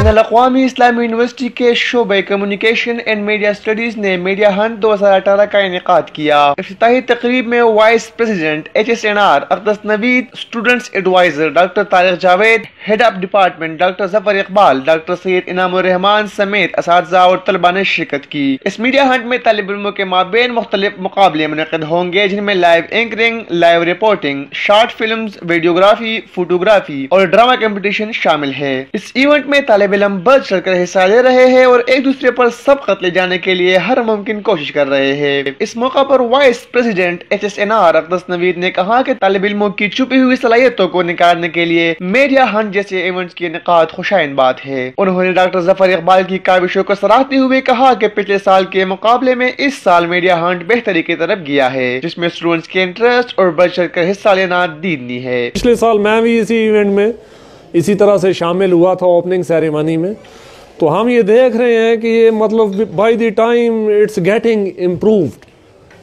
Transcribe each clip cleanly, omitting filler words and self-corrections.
बैनुल-अक़वामी इस्लामी university के शोबे communication and media studies ने मीडिया हंट 2018 का इनेकाद किया। इफ्तिताही तकरीब में vice president HSNR Aqdas Naveed, students adviser doctor Tariq Javed, head of department doctor Zafar Iqbal, doctor Syed Inamur Rahman समेत असातिज़ा और तलबा ने शिरकत की। इस मीडिया हंट में तालिब इल्मों के माबेन मुख्तलिफ मुकाबले मुनक़िद होंगे, जिनमें live anchoring, live reporting, short films, videography, photography और ड्रामा कंपटीशन शामिल है। इस इवेंट में तालिब इल्म बढ़ चढ़कर हिस्सा ले रहे हैं और एक दूसरे पर सबक़त ले जाने के लिए हर मुमकिन कोशिश कर रहे हैं। इस मौका पर vice president HSNR Aqdas Naveed ने कहा कि तालिब इल्मों की छुपी हुई सलाहियतों को निकालने के लिए मीडिया हंट जैसे इवेंट्स की इनेकाद खुशाइन बात है। उन्होंने डॉक्टर जफर इकबाल की काविशों को सराहते हुए कहा कि पिछले साल के मुकाबले में इस साल मीडिया हंट बेहतरी की तरफ गया है, जिसमें स्टूडेंट्स के इंटरेस्ट और बढ़ चढ़ कर हिस्सा लेना दीदनी है। पिछले साल मैं भी इसी इवेंट में इसी तरह से शामिल हुआ था ओपनिंग सेरेमनी में, तो हम ये देख रहे हैं कि ये मतलब by the time it's getting improved,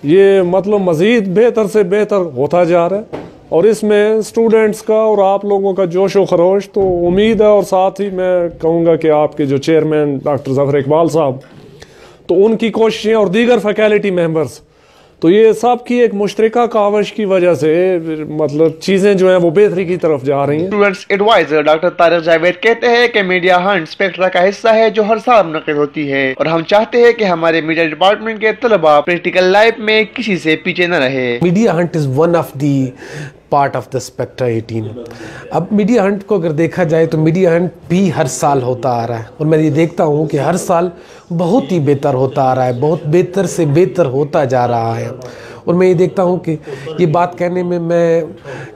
ये मतलब मज़ीद बेहतर से बेहतर होता जा रहा है और इसमें स्टूडेंट्स का और आप लोगों का जोश व खरोश तो उम्मीद है। और साथ ही मैं कहूँगा कि आपके जो चेयरमैन डॉक्टर जफर इकबाल साहब, तो उनकी कोशिशें और दीगर फैकल्टी मेंबर्स, तो ये सब की एक मुश्तरका कावश की वजह से मतलब चीज़ें जो हैं वो बेहतरी की तरफ जा रही हैं। Students adviser doctor Tariq Javed कहते हैं कि मीडिया हंट स्पेक्ट्रा का हिस्सा है जो हर साल मुनक़िद होती है और हम चाहते हैं कि हमारे मीडिया डिपार्टमेंट के तलबा प्रैक्टिकल लाइफ में किसी से पीछे न रहे। Media Hunt is one of the part of the spectra 18। अब मीडिया हंट को अगर देखा जाए तो मीडिया हंट भी हर साल होता आ रहा है और मैं ये देखता हूँ कि हर साल बहुत ही बेहतर होता आ रहा है, बहुत बेहतर से बेहतर होता जा रहा है। और मैं ये देखता हूँ कि ये बात कहने में मैं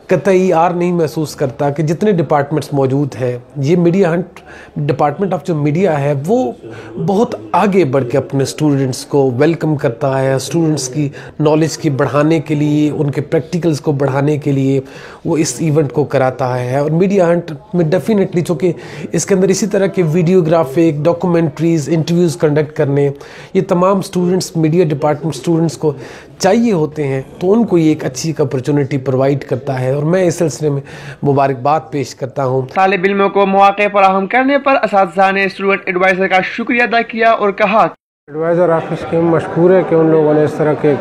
कतई आर नहीं महसूस करता कि जितने डिपार्टमेंट्स मौजूद हैं, ये मीडिया हंट डिपार्टमेंट ऑफ जो मीडिया है वो बहुत आगे बढ़ के अपने स्टूडेंट्स को वेलकम करता है। स्टूडेंट्स की नॉलेज की बढ़ाने के लिए, उनके प्रैक्टिकल्स को बढ़ाने के लिए वो इस इवेंट को कराता है। और मीडिया हंट में डेफिनेटली, चूँकि इसके अंदर इसी तरह के वीडियोग्राफिक, डॉक्यूमेंट्रीज़, इंटरव्यूज़ कंडक्ट करने, ये तमाम स्टूडेंट्स मीडिया डिपार्टमेंट स्टूडेंट्स को चाहिए होते हैं, तो उनको ये एक अच्छी अपॉर्चुनिटी प्रोवाइड करता है और मैं इस सिलसिले में मुबारकबाद पेश करता हूँ। तालिब इल्मों को मौके फराहम करने पर असातिज़ा ने स्टूडेंट एडवाइज़र का शुक्रिया अदा किया और कहा एडवाइज़र ऑफिस के मशकूर है कि उन लोगों ने इस तरह के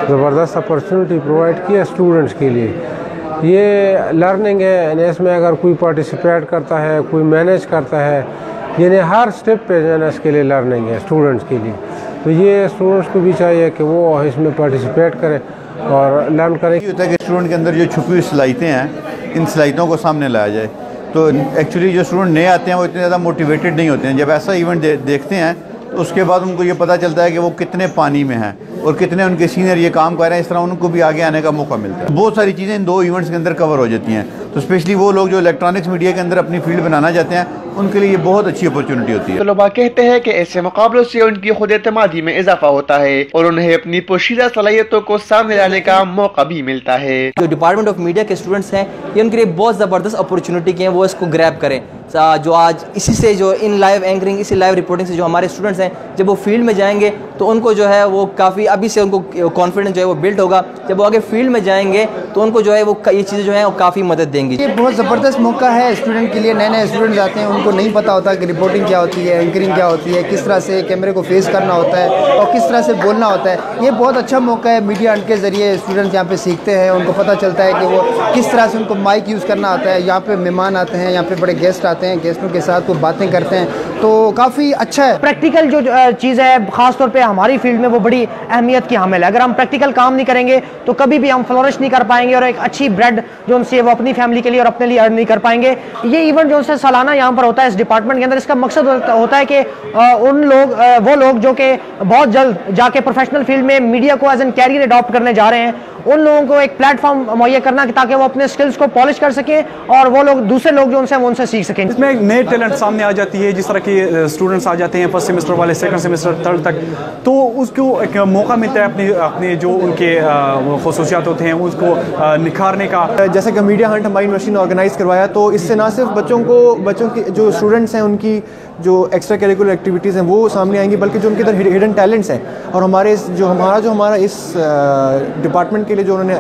ज़बरदस्त अपॉर्चुनिटी प्रोवाइड किया स्टूडेंट्स के लिए। ये लर्निंग है, यानी इसमें अगर कोई पार्टिसिपेट करता है, कोई मैनेज करता है, यानी हर स्टेप पे जो है इसके लिए लर्निंग है स्टूडेंट्स के लिए। तो ये स्टूडेंट्स को भी चाहिए कि वो इसमें पार्टिसिपेट करें और लर्न करें। ये होता है कि स्टूडेंट के अंदर जो छुपी हुई सलाहियतें हैं, इन सलाहियतों को सामने लाया जाए। तो एक्चुअली जो स्टूडेंट नए आते हैं वो इतने ज़्यादा मोटिवेटेड नहीं होते हैं। जब ऐसा इवेंट देखते हैं तो उसके बाद उनको ये पता चलता है कि वो कितने पानी में हैं और कितने उनके सीनियर ये काम कर रहे हैं, इस तरह उनको भी आगे आने का मौका मिलता है। बहुत सारी चीज़ें इन दो इवेंट्स के अंदर कवर हो जाती हैं। तो स्पेशली वो लोग जो इलेक्ट्रॉनिक्स मीडिया के अंदर अपनी फील्ड बनाना चाहते हैं, उनके लिए ये बहुत अच्छी अपॉर्चुनिटी होती है। तलबा कहते हैं कि ऐसे मुकाबलों से उनकी खुद एतमादी में इजाफा होता है और उन्हें अपनी पोशीदा सलाहियतों को सामने लाने का मौका भी मिलता है। जो डिपार्टमेंट ऑफ मीडिया के स्टूडेंट्स हैं, ये उनके लिए बहुत ज़बरदस्त अपॉर्चुनिटी की है, वो इसको ग्रैब करें। जो आज इसी से जो इन लाइव एंकरिंग, इसी लाइव रिपोर्टिंग से जो हमारे स्टूडेंट्स हैं, जब वो फील्ड में जाएंगे तो उनको जो है वो काफ़ी अभी से उनको कॉन्फिडेंस जो है वो बिल्ड होगा। जब वो आगे फील्ड में जाएंगे तो उनको जो है वो ये चीज़ें जो है वो काफ़ी मदद देंगी। ये बहुत ज़बरदस्त मौका है स्टूडेंट के लिए। नए नए स्टूडेंट्स आते हैं, उनको नहीं पता होता कि रिपोर्टिंग क्या होती है, एंकरिंग क्या होती है, किस तरह से कैमरे को फेस करना होता है और किस तरह से बोलना होता है। ये बहुत अच्छा मौका है। मीडिया हंट के ज़रिए स्टूडेंट्स यहाँ पे सीखते हैं, उनको पता चलता है कि वो किस तरह से उनको माइक यूज़ करना आता है। यहाँ पे मेहमान आते हैं, यहाँ पे बड़े गेस्ट आते हैं, गेस्टों के साथ वो बातें करते हैं, तो काफ़ी अच्छा है। प्रैक्टिकल जो चीज़ है ख़ासतौर पे हमारी फील्ड में वो बड़ी अहमियत की हामिल है। अगर हम प्रैक्टिकल काम नहीं करेंगे तो कभी भी हम फ्लोरिश नहीं कर पाएंगे और एक अच्छी ब्रेड जो उनसे वो अपनी फैमिली के लिए और अपने लिए अर्न नहीं कर पाएंगे। ये इवेंट जो उनसे सालाना यहाँ पर होता है इस डिपार्टमेंट के अंदर, इसका मकसद होता है कि वो लोग जो कि बहुत जल्द जाके प्रोफेशनल फील्ड में मीडिया को एज एन कैरियर अडॉप्ट करने जा रहे हैं, उन लोगों को एक प्लेटफॉर्म मुहैया करना ताकि वो अपने स्किल्स को पॉलिश कर सकें और वो लोग दूसरे लोग जो उनसे वो उनसे सीख सकें। इसमें एक नए टैलेंट सामने आ जाती है, जिस तरह के स्टूडेंट्स आ जाते हैं फर्स्ट सेमेस्टर वाले, सेकंड सेमेस्टर, थर्ड तक, तो उसको एक मौका मौका मिलता है अपने जो उनके खसूसियात होते हैं उसको निखारने का। जैसे कि मीडिया हंट हमारी यूनिवर्सिटी ने ऑर्गेनाइज़ करवाया, तो इससे ना सिर्फ बच्चों की जो स्टूडेंट्स हैं उनकी जो एक्स्ट्रा करिकुलर एक्टिविटीज़ हैं वो सामने आएंगी, बल्कि जो उनके अंदर हिडन टैलेंट्स हैं। और हमारा इस डिपार्टमेंट के लिए जो उन्होंने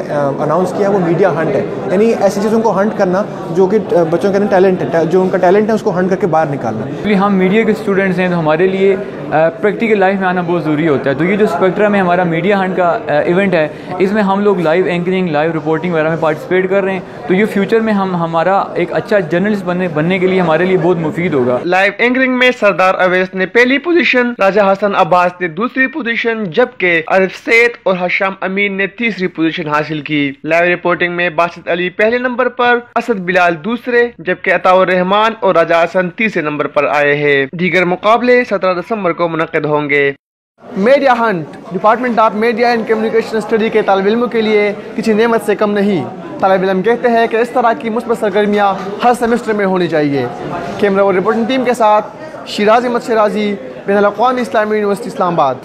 अनाउंस किया वो मीडिया हंट है, यानी ऐसी चीज़ों को हंट करना जो कि बच्चों के अंदर टैलेंट है, जो उनका टैलेंट है उसको हंट करके बाहर निकालना। हम मीडिया के स्टूडेंट्स हैं तो हमारे लिए प्रैक्टिकल लाइफ में आना बहुत ज़रूरी होता है। तो ये जो स्पेक्ट्रम है हमारा मीडिया हंट का इवेंट है, इसमें हम लोग लाइव एंकरिंग, लाइव रिपोर्टिंग वगैरह में पार्टिसिपेट कर रहे हैं। तो ये फ्यूचर में हमारा एक अच्छा जर्नलिस्ट बनने के लिए हमारे लिए बहुत मुफीद होगा। लाइव एंकरिंग में सरदार अवैस ने पहली पोजीशन, राजा हसन अब्बास ने दूसरी पोजीशन, जबकि आरिफ सैद और हशाम अमीन ने तीसरी पोजीशन हासिल की। लाइव रिपोर्टिंग में बासित अली पहले नंबर पर, असद बिलाल दूसरे, जबकि अताउर रहमान और राजा हसन तीसरे नंबर पर आए हैं। दीगर मुकाबले 17 दिसंबर को मुनक्किद होंगे। Media Hunt department of media and communication study के तालिब इल्मों के लिए किसी नेमत से कम नहीं। तालिब इल्म कहते हैं कि इस तरह की मुस्बत सरगर्मियाँ हर सेमेस्टर में होनी चाहिए। कैमरा और रिपोर्टिंग टीम के साथ शिराज अहमद शिराजी, बैनुल अक़वामी इस्लामी यूनिवर्सिटी इस्लामाबाद।